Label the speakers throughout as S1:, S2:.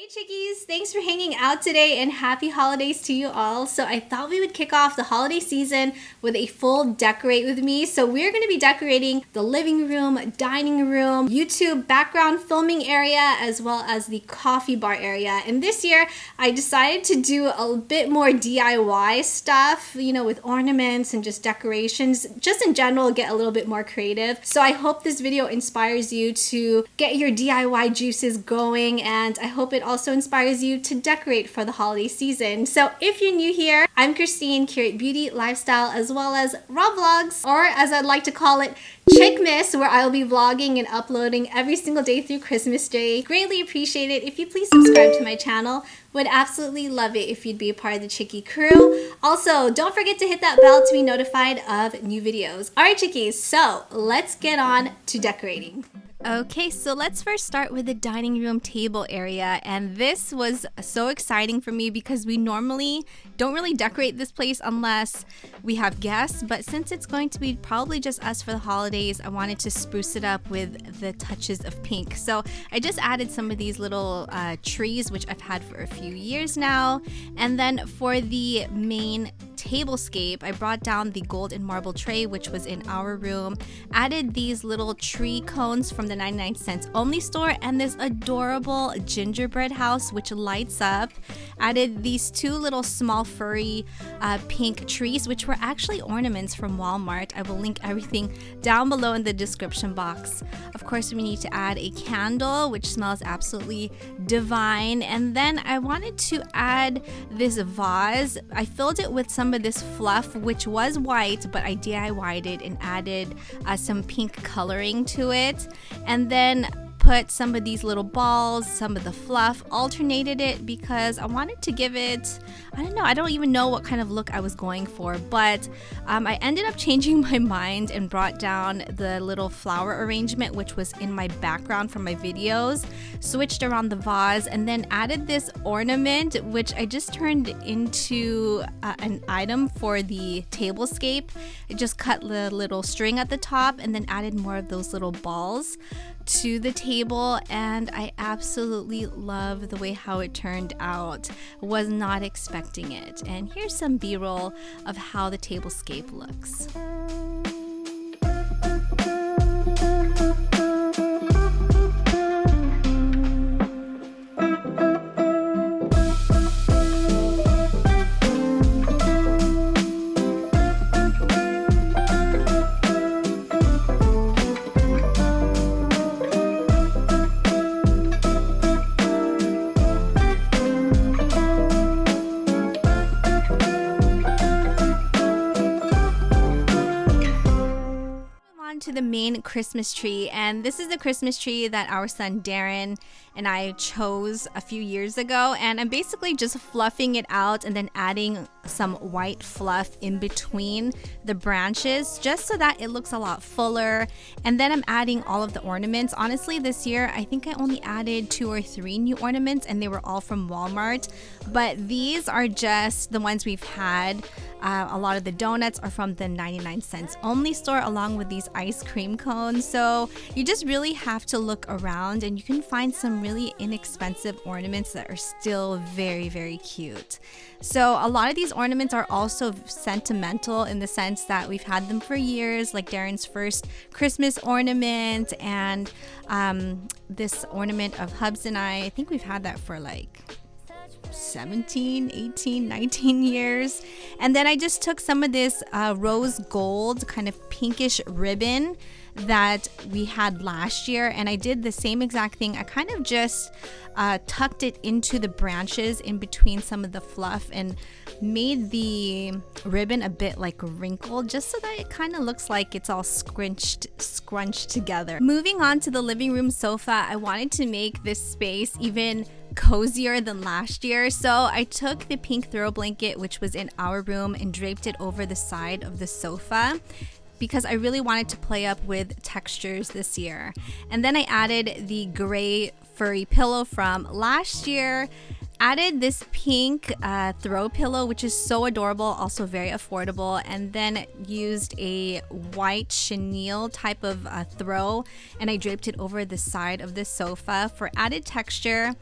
S1: Hey chickies, thanks for hanging out today and happy holidays to you all. So I thought we would kick off the holiday season with a full decorate with me. So we're going to be decorating the living room, dining room, YouTube background filming area, as well as the coffee bar area. And this year I decided to do a bit more DIY stuff, you know, with ornaments and just decorations, just in general, get a little bit more creative. So I hope this video inspires you to get your DIY juices going, and I hope it also inspires you to decorate for the holiday season. So if you're new here, I'm Christine, curate beauty, lifestyle, as well as raw vlogs, or as I'd like to call it, Chickmas, where I'll be vlogging and uploading every single day through Christmas Day. Greatly appreciate it if you please subscribe to my channel. Would absolutely love it if you'd be a part of the Chickie crew. Also, don't forget to hit that bell to be notified of new videos. Alright chickies, so let's get on to decorating. Okay, so let's first start with the dining room table area, and this was so exciting for me because we normally don't really decorate this place unless we have guests, but since it's going to be probably just us for the holidays, I wanted to spruce it up with the touches of pink. So I just added some of these little trees, which I've had for a few years now, and then for the main tablescape, I brought down the gold and marble tray, which was in our room, added these little tree cones from the 99 cents only store, and this adorable gingerbread house which lights up, added these two little small furry pink trees, which were actually ornaments from Walmart. I will link everything down below in the description box. Of course, we need to add a candle which smells absolutely divine, and then I wanted to add this vase. I filled it with some of this fluff, which was white, but I DIY'd it and added some pink coloring to it, and then put some of these little balls, some of the fluff, alternated it because I wanted to give it, I don't know, I don't even know what kind of look I was going for, but I ended up changing my mind and brought down the little flower arrangement which was in my background from my videos, switched around the vase, and then added this ornament which I just turned into an item for the tablescape. I just cut the little string at the top and then added more of those little balls to the table, and I absolutely love the way how it turned out. Was not expecting it. And here's some b-roll of how the tablescape looks. To the main Christmas tree, and this is the Christmas tree that our son Darren and I chose a few years ago, and I'm basically just fluffing it out and then adding some white fluff in between the branches just so that it looks a lot fuller, and then I'm adding all of the ornaments. Honestly, this year I think I only added 2 or 3 new ornaments, and they were all from Walmart, but these are just the ones we've had. A lot of the donuts are from the 99 cents only store, along with these ice cream cones. So you just really have to look around, and you can find some really inexpensive ornaments that are still very, very cute. So a lot of these ornaments are also sentimental in the sense that we've had them for years, like Darren's first Christmas ornament, and this ornament of Hubs and I think we've had that for like 17, 18, 19 years. And then I just took some of this rose gold kind of pinkish ribbon that we had last year, and I did the same exact thing. I kind of just tucked it into the branches in between some of the fluff and made the ribbon a bit like wrinkled, just so that it kind of looks like it's all scrunched together. Moving on to the living room sofa, I wanted to make this space even cozier than last year, so I took the pink throw blanket which was in our room and draped it over the side of the sofa because I really wanted to play up with textures this year. And then I added the gray furry pillow from last year, added this pink throw pillow, which is so adorable, also very affordable, and then used a white chenille type of throw, and I draped it over the side of the sofa for added texture.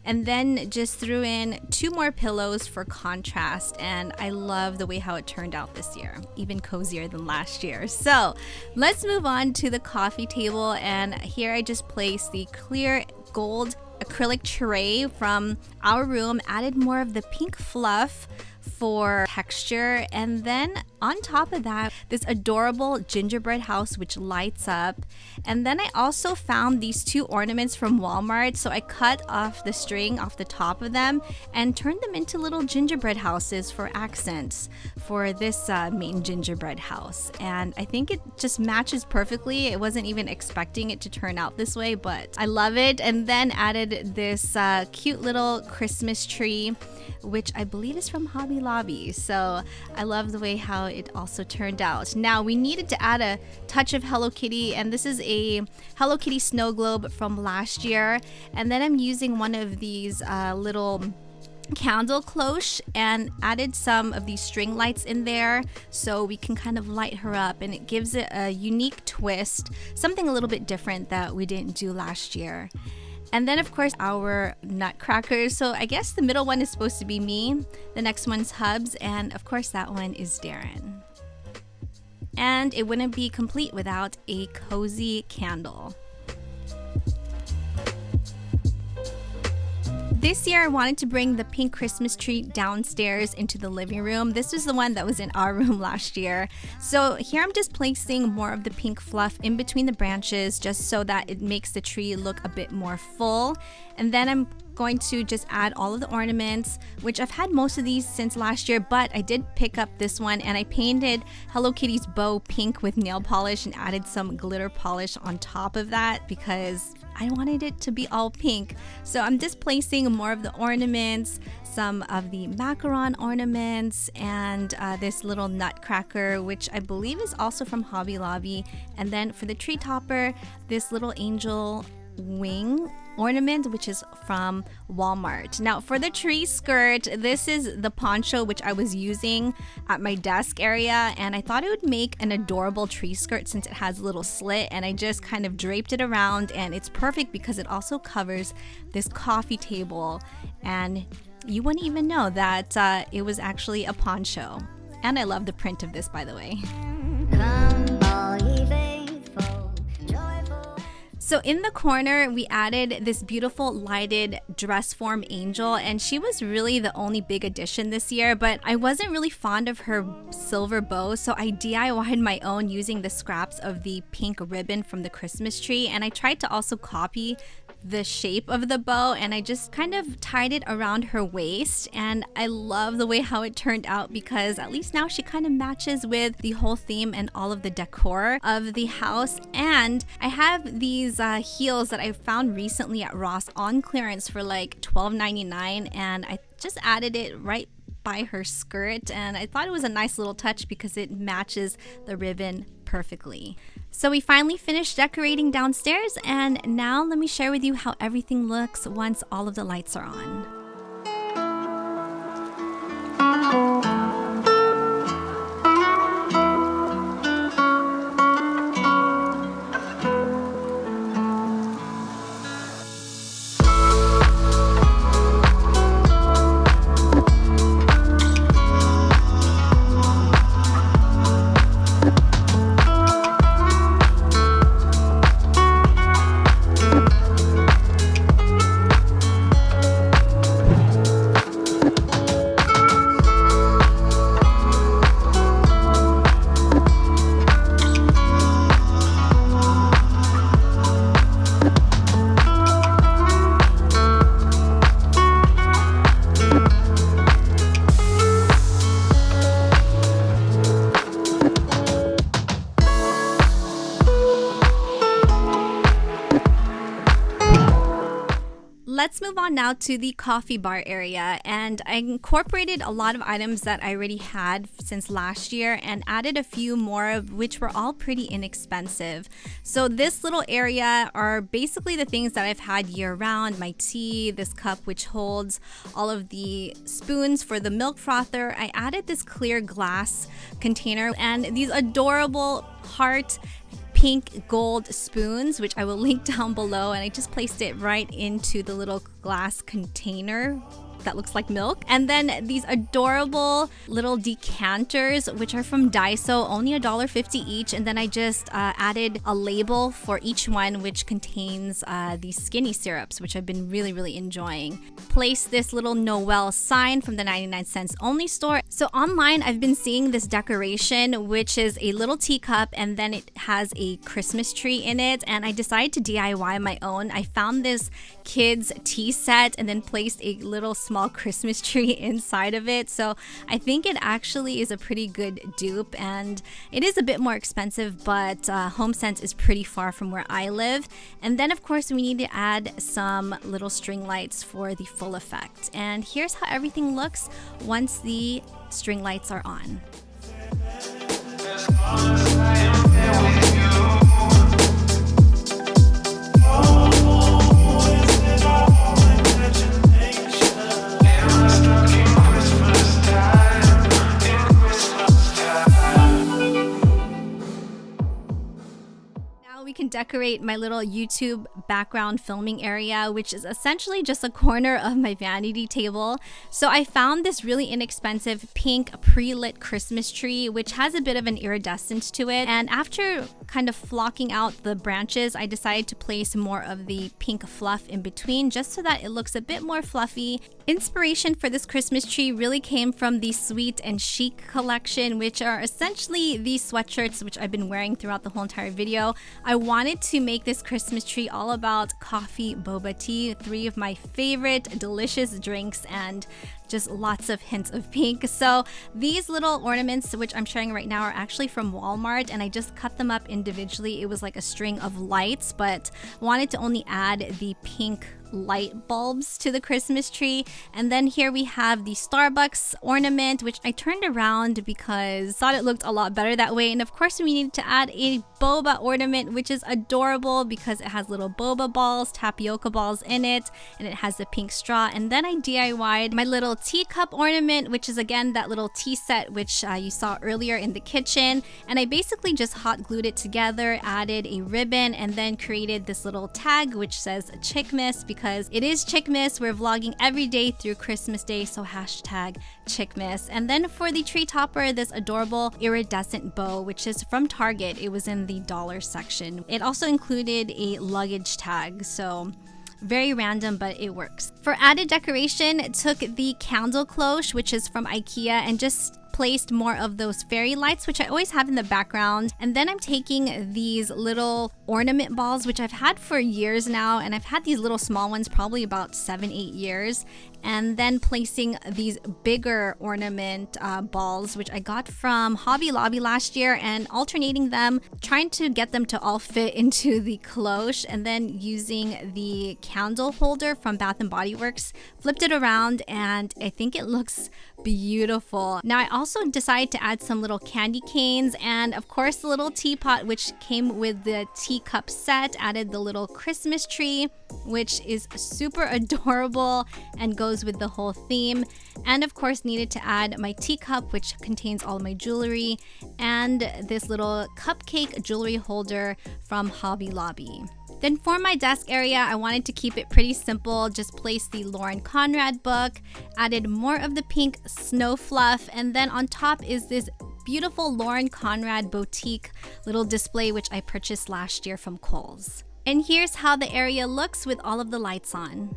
S1: and then just threw in 2 more pillows for contrast, and I love the way how it turned out this year, even cozier than last year. So let's move on to the coffee table, and here I just placed the clear gold acrylic tray from our room, added more of the pink fluff for texture, and then on top of that, this adorable gingerbread house which lights up. And then I also found these 2 ornaments from Walmart, so I cut off the string off the top of them and turned them into little gingerbread houses for accents for this main gingerbread house. And I think it just matches perfectly. I wasn't even expecting it to turn out this way, but I love it. And then added this cute little Christmas tree, which I believe is from Hobby Lobby. So I love the way how it also turned out. Now we needed to add a touch of Hello Kitty, and this is a Hello Kitty snow globe from last year. And then I'm using one of these little candle cloche and added some of these string lights in there so we can kind of light her up, and it gives it a unique twist, something a little bit different that we didn't do last year. And then of course our nutcrackers. So I guess the middle one is supposed to be me, the next one's Hubs, and of course that one is Darren. And it wouldn't be complete without a cozy candle. This year I wanted to bring the pink Christmas tree downstairs into the living room. This was the one that was in our room last year. So here I'm just placing more of the pink fluff in between the branches just so that it makes the tree look a bit more full. And then I'm going to just add all of the ornaments, which I've had most of these since last year, but I did pick up this one and I painted Hello Kitty's bow pink with nail polish and added some glitter polish on top of that because I wanted it to be all pink. So I'm just placing more of the ornaments, some of the macaron ornaments, and this little nutcracker, which I believe is also from Hobby Lobby. And then for the tree topper, this little angel wing ornament, which is from Walmart. Now for the tree skirt, this is the poncho which I was using at my desk area, and I thought it would make an adorable tree skirt since it has a little slit, and I just kind of draped it around, and it's perfect because it also covers this coffee table, and you wouldn't even know that it was actually a poncho. And I love the print of this, by the way. So in the corner, we added this beautiful lighted dress form angel, and she was really the only big addition this year, but I wasn't really fond of her silver bow, so I DIY'd my own using the scraps of the pink ribbon from the Christmas tree, and I tried to also copy the shape of the bow, and I just kind of tied it around her waist, and I love the way how it turned out because at least now she kind of matches with the whole theme and all of the decor of the house. And I have these heels that I found recently at Ross on clearance for like $12.99, and I just added it right by her skirt, and I thought it was a nice little touch because it matches the ribbon perfectly. So we finally finished decorating downstairs, and now let me share with you how everything looks once all of the lights are on. Let's move on now to the coffee bar area, and I incorporated a lot of items that I already had since last year and added a few more of which were all pretty inexpensive. So this little area are basically the things that I've had year round. My tea, this cup which holds all of the spoons for the milk frother. I added this clear glass container and these adorable heart pink gold spoons, which I will link down below, and I just placed it right into the little glass container that looks like milk, and then these adorable little decanters, which are from Daiso, only $1.50 each. And then I just added a label for each one, which contains these skinny syrups, which I've been really enjoying. Place this little Noel sign from the 99 cents only store. So online I've been seeing this decoration, which is a little teacup, and then it has a Christmas tree in it, and I decided to DIY my own. I found this kids tea set and then placed a little small Christmas tree inside of it. So I think it actually is a pretty good dupe, and it is a bit more expensive, but HomeSense is pretty far from where I live. And then of course we need to add some little string lights for the full effect. And here's how everything looks once the string lights are on. We can decorate my little YouTube background filming area, which is essentially just a corner of my vanity table. So I found this really inexpensive pink pre-lit Christmas tree, which has a bit of an iridescent to it. And after kind of flocking out the branches, I decided to place more of the pink fluff in between, just so that it looks a bit more fluffy. Inspiration for this Christmas tree really came from the Sweet and Chic collection, which are essentially these sweatshirts, which I've been wearing throughout the whole entire video. I wanted to make this Christmas tree all about coffee, boba tea, 3 of my favorite delicious drinks, and just lots of hints of pink. So these little ornaments, which I'm showing right now, are actually from Walmart, and I just cut them up individually. It was like a string of lights, but wanted to only add the pink light bulbs to the Christmas tree. And then here we have the Starbucks ornament, which I turned around because I thought it looked a lot better that way. And of course we needed to add a boba ornament, which is adorable because it has little boba balls, tapioca balls in it, and it has the pink straw. And then I DIY'd my little teacup ornament, which is again that little tea set which you saw earlier in the kitchen. And I basically just hot glued it together, added a ribbon, and then created this little tag which says Chickmas, because it is Chickmas. We're vlogging every day through Christmas Day, so hashtag Chickmas. And then for the tree topper, this adorable iridescent bow, which is from Target. It was in the dollar section. It also included a luggage tag, so very random, but it works. For added decoration, took the candle cloche, which is from IKEA, and just placed more of those fairy lights, which I always have in the background. And then I'm taking these little ornament balls, which I've had for years now, and I've had these little small ones probably about 7-8 years, and then placing these bigger ornament balls, which I got from Hobby Lobby last year, and alternating them, trying to get them to all fit into the cloche, and then using the candle holder from Bath & Body Works, flipped it around, and I think it looks beautiful. Now I also decided to add some little candy canes, and of course the little teapot, which came with the teacup set, added the little Christmas tree, which is super adorable and goes with the whole theme. And of course needed to add my teacup, which contains all of my jewelry, and this little cupcake jewelry holder from Hobby Lobby. Then for my desk area, I wanted to keep it pretty simple. Just placed the Lauren Conrad book, added more of the pink snow fluff, and then on top is this beautiful Lauren Conrad boutique little display, which I purchased last year from Kohl's. And here's how the area looks with all of the lights on.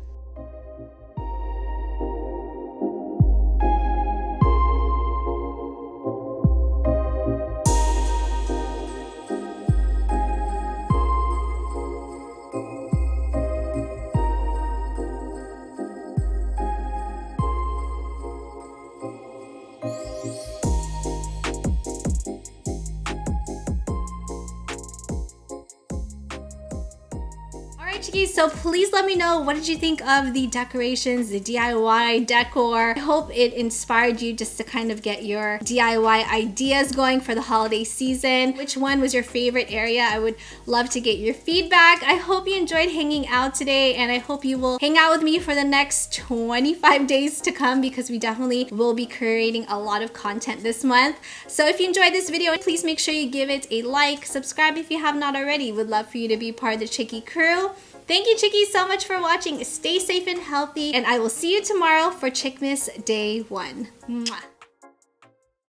S1: Chickies, so please let me know, what did you think of the decorations, the DIY decor? I hope it inspired you just to kind of get your DIY ideas going for the holiday season. Which one was your favorite area? I would love to get your feedback. I hope you enjoyed hanging out today, and I hope you will hang out with me for the next 25 days to come, because we definitely will be creating a lot of content this month. So if you enjoyed this video, please make sure you give it a like, subscribe if you have not already. Would love for you to be part of the Chicky crew. Thank you, Chickies, so much for watching. Stay safe and healthy, and I will see you tomorrow for Chickmas Day 1. Mwah.